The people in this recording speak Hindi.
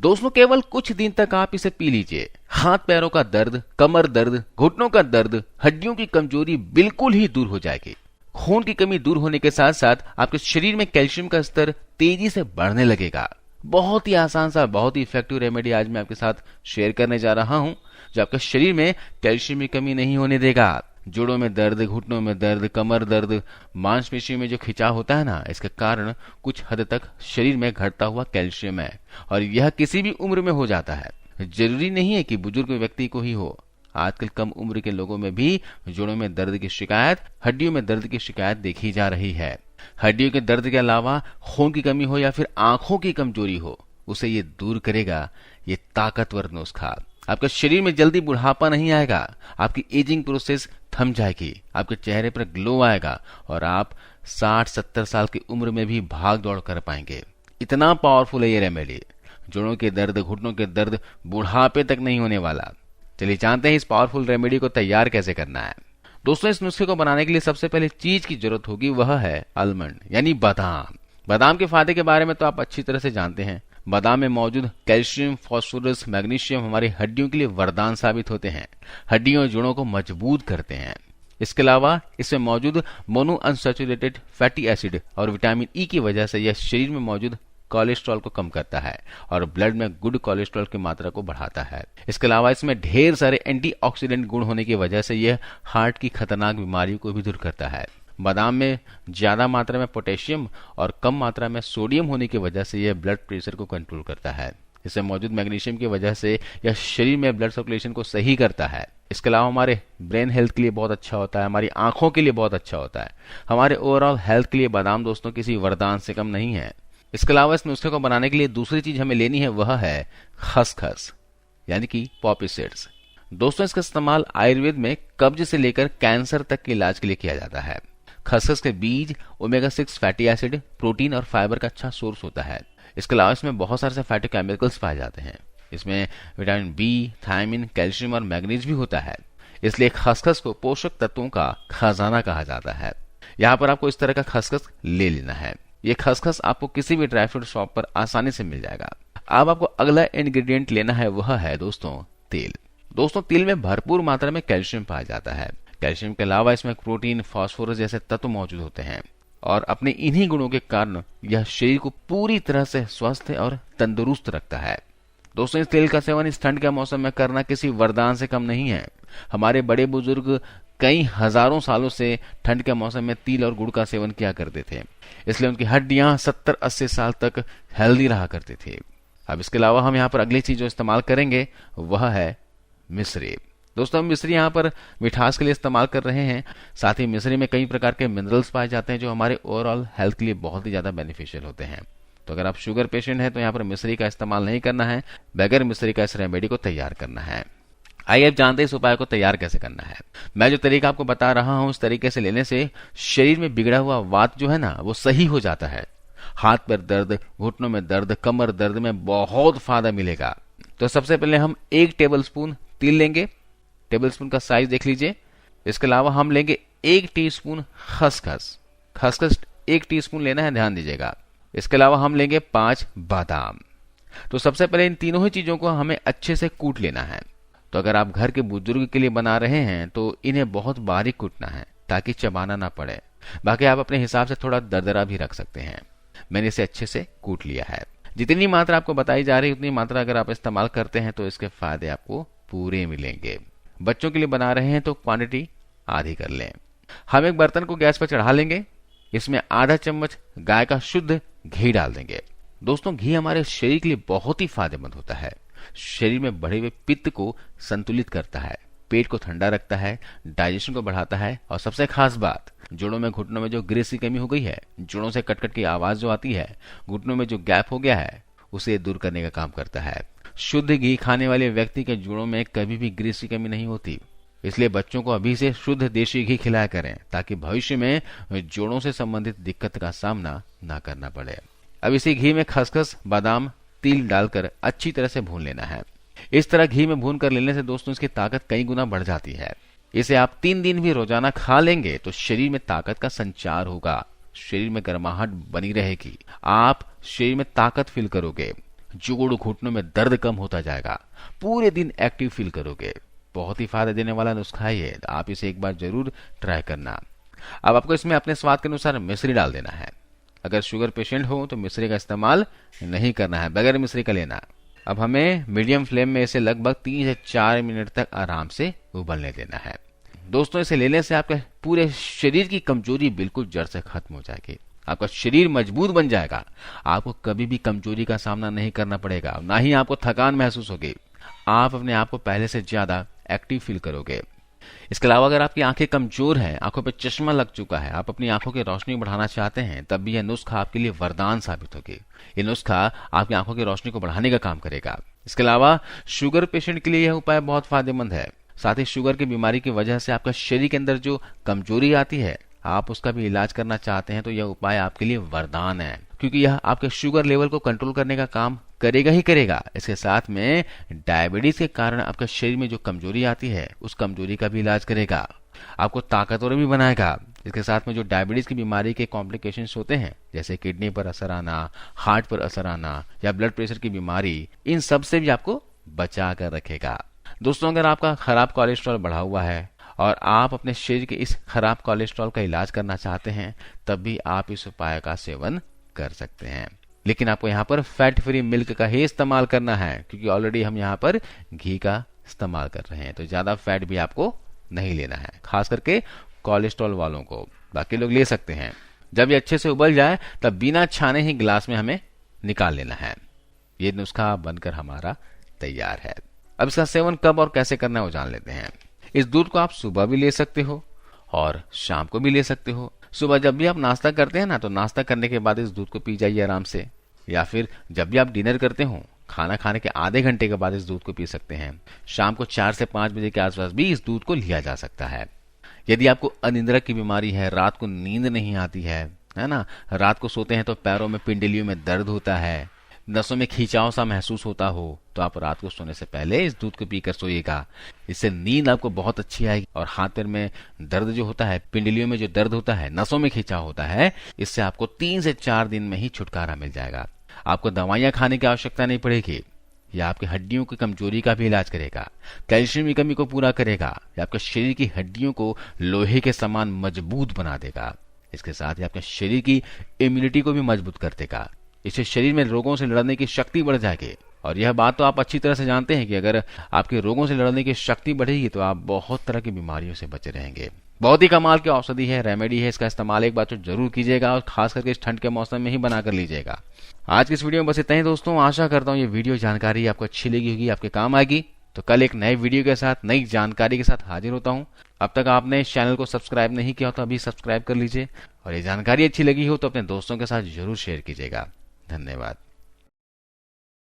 दोस्तों केवल कुछ दिन तक आप इसे पी लीजिए, हाथ पैरों का दर्द, कमर दर्द, घुटनों का दर्द, हड्डियों की कमजोरी बिल्कुल ही दूर हो जाएगी। खून की कमी दूर होने के साथ साथ आपके शरीर में कैल्शियम का स्तर तेजी से बढ़ने लगेगा। बहुत ही आसान सा, बहुत ही इफेक्टिव रेमेडी आज मैं आपके साथ शेयर करने जा रहा हूं, जो आपके शरीर में कैल्शियम की कमी नहीं होने देगा। जोड़ों में दर्द, घुटनों में दर्द, कमर दर्द, मांसपेशियों में जो खिंचाव होता है ना, इसके कारण कुछ हद तक शरीर में घटता हुआ कैल्शियम है और यह किसी भी उम्र में हो जाता है। जरूरी नहीं है कि बुजुर्ग व्यक्ति को ही हो, आजकल कम उम्र के लोगों में भी जोड़ों में दर्द की शिकायत, हड्डियों में दर्द की शिकायत देखी जा रही है। हड्डियों के दर्द के अलावा खून की कमी हो या फिर आंखों की कमजोरी हो, उसे ये दूर करेगा ये ताकतवर नुस्खा। आपके शरीर में जल्दी बुढ़ापा नहीं आएगा, आपकी एजिंग प्रोसेस थम जाएगी, आपके चेहरे पर ग्लो आएगा और आप 60-70 साल की उम्र में भी भाग दौड़ कर पाएंगे। इतना पावरफुल है ये रेमेडी। जोड़ों के दर्द, घुटनों के दर्द बुढ़ापे तक नहीं होने वाला। चलिए जानते हैं इस पावरफुल रेमेडी को तैयार कैसे करना है। दोस्तों इस नुस्खे को बनाने के लिए सबसे पहले चीज की जरूरत होगी, वह है आलमंड यानी बादाम। बादाम के फायदे के बारे में तो आप अच्छी तरह से जानते हैं। बादाम में मौजूद कैल्शियम, फास्फोरस, मैग्नीशियम हमारी हड्डियों के लिए वरदान साबित होते हैं, हड्डियों और जोड़ों को मजबूत करते हैं। इसके अलावा इसमें मौजूद मोनो अनसैचुरेटेड फैटी एसिड और विटामिन ई की वजह से यह शरीर में मौजूद कोलेस्ट्रॉल को कम करता है और ब्लड में गुड कोलेस्ट्रॉल की मात्रा को बढ़ाता है। इसके अलावा इसमें ढेर सारे एंटीऑक्सीडेंट गुण होने की वजह से यह हार्ट की खतरनाक बीमारियों को भी दूर करता है। बादाम में ज्यादा मात्रा में पोटेशियम और कम मात्रा में सोडियम होने की वजह से यह ब्लड प्रेशर को कंट्रोल करता है। इसमें मौजूद मैग्नीशियम की वजह से यह शरीर में ब्लड सर्कुलेशन को सही करता है। इसके अलावा हमारे ब्रेन हेल्थ के लिए बहुत अच्छा होता है, हमारी आंखों के लिए बहुत अच्छा होता है। हमारे ओवरऑल हेल्थ के लिए बादाम दोस्तों किसी वरदान से कम नहीं है। इसके अलावा इस नुस्खे को बनाने के लिए दूसरी चीज हमें लेनी है, वह है खसखस यानी कि पॉपी सीड्स। दोस्तों इसका इस्तेमाल आयुर्वेद में कब्ज से लेकर कैंसर तक के इलाज के लिए किया जाता है। खसखस के बीज ओमेगा 6 फैटी एसिड, प्रोटीन और फाइबर का अच्छा सोर्स होता है। इसके अलावा इसमें बहुत सारे फैटी केमिकल्स पाए जाते हैं। इसमें विटामिन बी, थायमिन, कैल्शियम और मैग्नीज भी होता है। इसलिए खसखस को पोषक तत्वों का खजाना कहा जाता है। यहाँ पर आपको इस तरह का खसखस ले लेना है। ये खसखस आपको किसी भी ड्राई फ्रूट शॉप पर आसानी से मिल जाएगा। अब आपको अगला इंग्रेडिएंट लेना है, वह है दोस्तों तेल। दोस्तों तेल में भरपूर मात्रा में कैल्शियम पाया जाता है। कैल्शियम के अलावा इसमें प्रोटीन, फास्फोरस जैसे तत्व मौजूद होते हैं और अपने इन्हीं गुणों के कारण यह शरीर को पूरी तरह से स्वस्थ और तंदुरुस्त रखता है। दोस्तों इस तेल का सेवन इस ठंड के मौसम में करना किसी वरदान से कम नहीं है। हमारे बड़े बुजुर्ग कई हजारों सालों से ठंड के मौसम में तिल और गुड़ का सेवन किया करते थे, इसलिए उनकी हड्डियां 70-80 साल तक हेल्दी रहा करती थी। अब इसके अलावा हम यहाँ पर अगली चीज जो इस्तेमाल करेंगे वह है मिश्री। दोस्तों हम मिश्री यहाँ पर मिठास के लिए इस्तेमाल कर रहे हैं। साथ ही मिश्री में कई प्रकार के मिनरल्स पाए जाते हैं जो हमारे ओवरऑल हेल्थ के लिए बहुत ही ज्यादा बेनिफिशियल होते हैं। तो अगर आप शुगर पेशेंट हैं तो यहाँ पर मिश्री का इस्तेमाल नहीं करना है, बगैर मिश्री का इस रेमेडी को तैयार करना है। आइए अब जानते हैं इस उपाय को तैयार कैसे करना है। मैं जो तरीका आपको बता रहा हूं उस तरीके से लेने से शरीर में बिगड़ा हुआ वात जो है ना वो सही हो जाता है। हाथ पैर दर्द, घुटनों में दर्द, कमर दर्द में बहुत फायदा मिलेगा। तो सबसे पहले हम 1 टेबलस्पून तिल लेंगे, टेबलस्पून का साइज देख लीजिए। इसके अलावा हम लेंगे 1 टीस्पून खसखस, खसखस 1 टीस्पून लेना है, ध्यान दीजिएगा। इसके अलावा हम लेंगे 5 बादाम। तो सबसे पहले इन तीनों ही चीजों को हमें अच्छे से कूट लेना है। तो अगर आप घर के बुजुर्ग के लिए बना रहे हैं तो इन्हें बहुत बारीक कूटना है ताकि चबाना ना पड़े। बाकी आप अपने हिसाब से थोड़ा दरदरा भी रख सकते हैं। मैंने इसे अच्छे से कूट लिया है। जितनी मात्रा आपको बताई जा रही है उतनी मात्रा अगर आप इस्तेमाल करते हैं तो इसके फायदे आपको पूरे मिलेंगे। बच्चों के लिए बना रहे हैं तो क्वांटिटी आधी कर लें। हम एक बर्तन को गैस पर चढ़ा लेंगे, इसमें आधा चम्मच गाय का शुद्ध घी डाल देंगे। दोस्तों घी हमारे शरीर के लिए बहुत ही फायदेमंद होता है। शरीर में बढ़े हुए पित्त को संतुलित करता है, पेट को ठंडा रखता है, डाइजेशन को बढ़ाता है और सबसे खास बात, जोड़ों में घुटनों में जो ग्रीस की कमी हो गई है, जोड़ों से कटकट की आवाज जो आती है, घुटनों में जो गैप हो गया है, उसे दूर करने का काम करता है। शुद्ध घी खाने वाले व्यक्ति के जोड़ों में कभी भी ग्रीस की कमी नहीं होती। इसलिए बच्चों को अभी से शुद्ध देशी घी खिलाया करें ताकि भविष्य में जोड़ों से संबंधित दिक्कत का सामना ना करना पड़े। अब इसी घी में खसखस, बादाम, तिल डालकर अच्छी तरह से भून लेना है। इस तरह घी में भून कर लेने से दोस्तों इसकी ताकत कई गुना बढ़ जाती है। इसे आप 3 दिन भी रोजाना खा लेंगे तो शरीर में ताकत का संचार होगा, शरीर में गर्माहट बनी रहेगी, आप शरीर में ताकत फील करोगे, जोड़ घुटनों में दर्द कम होता जाएगा, पूरे दिन एक्टिव फील करोगे। बहुत ही फायदा देने वाला नुस्खा है ये, आप इसे एक बार जरूर ट्राई करना। अब आपको इसमें अपने स्वाद के अनुसार मिश्री डाल देना है। अगर शुगर पेशेंट हो तो मिश्री का इस्तेमाल नहीं करना है, बगैर मिश्री का लेना। अब हमें मीडियम फ्लेम में इसे लगभग 3 से 4 मिनट तक आराम से उबलने देना है। दोस्तों, इसे लेने से आपके पूरे शरीर की कमजोरी बिल्कुल जड़ से खत्म हो जाएगी, आपका शरीर मजबूत बन जाएगा, आपको कभी भी कमजोरी का सामना नहीं करना पड़ेगा, ना ही आपको थकान महसूस होगी। आप अपने आप को पहले से ज्यादा एक्टिव फील करोगे। इसके अलावा अगर आपकी आंखें कमजोर हैं, आंखों पे चश्मा लग चुका है, आप अपनी आंखों की रोशनी बढ़ाना चाहते हैं, तब भी यह नुस्खा आपके लिए वरदान साबित होगी। ये नुस्खा आपकी आंखों की रोशनी को बढ़ाने का काम करेगा। इसके अलावा शुगर पेशेंट के लिए यह उपाय बहुत फायदेमंद है। साथ ही शुगर की बीमारी की वजह से आपका शरीर के अंदर जो कमजोरी आती है, आप उसका भी इलाज करना चाहते हैं, तो यह उपाय आपके लिए वरदान है, क्योंकि यह आपके शुगर लेवल को कंट्रोल करने का काम करेगा ही करेगा। इसके साथ में डायबिटीज के कारण आपके शरीर में जो कमजोरी आती है, उस कमजोरी का भी इलाज करेगा, आपको ताकतवर भी बनाएगा। इसके साथ में जो डायबिटीज की बीमारी के कॉम्प्लिकेशंस होते हैं, जैसे किडनी पर असर आना, हार्ट पर असर आना या ब्लड प्रेशर की बीमारी, इन सब से भी आपको बचा कर रखेगा। दोस्तों, अगर आपका खराब कोलेस्ट्रॉल बढ़ा हुआ है और आप अपने शरीर के इस खराब कोलेस्ट्रॉल का इलाज करना चाहते हैं, तब भी आप इस उपाय का सेवन कर सकते हैं। लेकिन आपको यहाँ पर फैट फ्री मिल्क का ही इस्तेमाल करना है, क्योंकि ऑलरेडी हम यहाँ पर घी का इस्तेमाल कर रहे हैं, तो ज्यादा फैट भी आपको नहीं लेना है, खास करके कोलेस्ट्रॉल वालों को। बाकी लोग ले सकते हैं। जब ये अच्छे से उबल जाए तब बिना छाने ही गिलास में हमें निकाल लेना है। ये नुस्खा बनकर हमारा तैयार है। अब इसका सेवन कब और कैसे करना है वो जान लेते हैं। इस दूध को आप सुबह भी ले सकते हो और शाम को भी ले सकते हो। सुबह जब भी आप नाश्ता करते हैं ना, तो नाश्ता करने के बाद इस दूध को पी जाइए आराम से, या फिर जब भी आप डिनर करते हो, खाना खाने के आधे घंटे के बाद इस दूध को पी सकते हैं। शाम को 4 से 5 बजे के आसपास भी इस दूध को लिया जा सकता है। यदि आपको अनिद्रा की बीमारी है, रात को नींद नहीं आती है ना, रात को सोते हैं तो पैरों में, पिंडलियों में दर्द होता है, नसों में खिंचाव सा महसूस होता हो, तो आप रात को सोने से पहले इस दूध को पीकर सोइएगा। इससे नींद आपको बहुत अच्छी आएगी और हाथ पैर में दर्द जो होता है, पिंडलियों में जो दर्द होता है, नसों में खिंचाव होता है, इससे आपको 3 से 4 दिन में ही छुटकारा मिल जाएगा। आपको दवाइयां खाने की आवश्यकता नहीं पड़ेगी। यह आपकी हड्डियों की कमजोरी का भी इलाज करेगा, कैल्शियम की कमी को पूरा करेगा, यह आपके शरीर की हड्डियों को लोहे के समान मजबूत बना देगा। इसके साथ ही आपके शरीर की इम्यूनिटी को भी मजबूत कर देगा। इससे शरीर में रोगों से लड़ने की शक्ति बढ़ जाएगी। और यह बात तो आप अच्छी तरह से जानते हैं कि अगर आपके रोगों से लड़ने की शक्ति बढ़ेगी तो आप बहुत तरह की बीमारियों से बचे रहेंगे। बहुत ही कमाल की औषधि है, रेमेडी है। इसका इस्तेमाल एक बार तो जरूर कीजिएगा और खास करके इस ठंड के मौसम में ही बनाकर लीजिएगा। आज की इस वीडियो में बस इतना ही दोस्तों। आशा करता हूँ ये वीडियो जानकारी आपको अच्छी लगी होगी, आपके काम आएगी। तो कल एक नए वीडियो के साथ, नई जानकारी के साथ हाजिर होता हूँ। अब तक आपने इस चैनल को सब्सक्राइब नहीं किया तो अभी सब्सक्राइब कर लीजिए, और ये जानकारी अच्छी लगी हो तो अपने दोस्तों के साथ जरूर शेयर कीजिएगा। धन्यवाद।